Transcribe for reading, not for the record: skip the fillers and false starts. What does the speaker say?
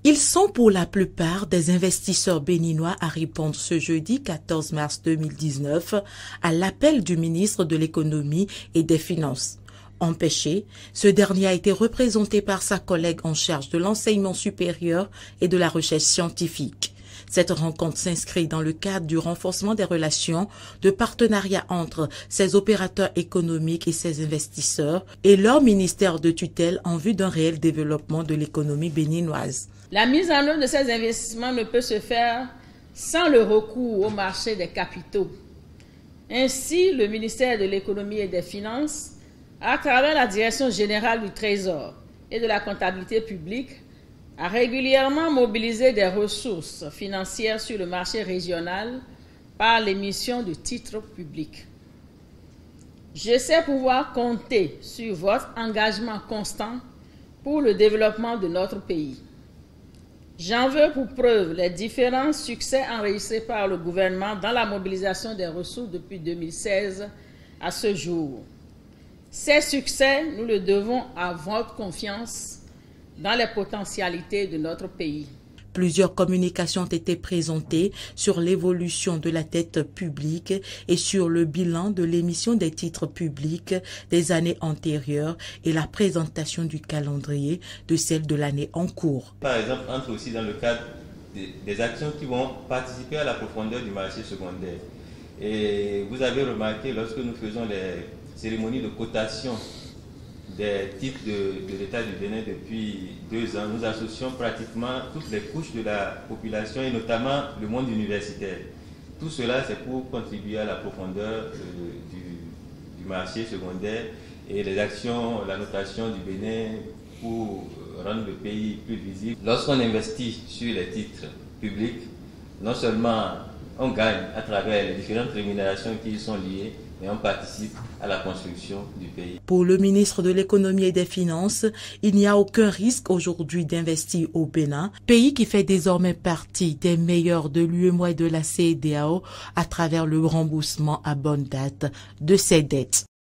Ils sont pour la plupart des investisseurs béninois à répondre ce jeudi 14 mars 2019 à l'appel du ministre de l'Économie et des Finances. Empêché, ce dernier a été représenté par sa collègue en charge de l'enseignement supérieur et de la recherche scientifique. Cette rencontre s'inscrit dans le cadre du renforcement des relations de partenariat entre ces opérateurs économiques et ces investisseurs et leur ministère de tutelle en vue d'un réel développement de l'économie béninoise. La mise en œuvre de ces investissements ne peut se faire sans le recours au marché des capitaux. Ainsi, le ministère de l'Économie et des Finances, à travers la Direction générale du Trésor et de la comptabilité publique, a régulièrement mobilisé des ressources financières sur le marché régional par l'émission de titres publics. Je sais pouvoir compter sur votre engagement constant pour le développement de notre pays. J'en veux pour preuve les différents succès enregistrés par le gouvernement dans la mobilisation des ressources depuis 2016 à ce jour. Ces succès, nous le devons à votre confiance dans les potentialités de notre pays. Plusieurs communications ont été présentées sur l'évolution de la dette publique et sur le bilan de l'émission des titres publics des années antérieures et la présentation du calendrier de celle de l'année en cours. Par exemple, entre aussi dans le cadre des actions qui vont participer à la profondeur du marché secondaire. Et vous avez remarqué, lorsque nous faisons les cérémonies de cotation des titres de l'État du Bénin depuis 2 ans, nous associons pratiquement toutes les couches de la population et notamment le monde universitaire. Tout cela, c'est pour contribuer à la profondeur du marché secondaire et les actions, la notation du Bénin pour rendre le pays plus visible. Lorsqu'on investit sur les titres publics, non seulement on gagne à travers les différentes rémunérations qui y sont liées, mais on participe à la construction du pays. Pour le ministre de l'Économie et des Finances, il n'y a aucun risque aujourd'hui d'investir au Bénin, pays qui fait désormais partie des meilleurs de l'UEMOA et de la CEDEAO à travers le remboursement à bonne date de ses dettes.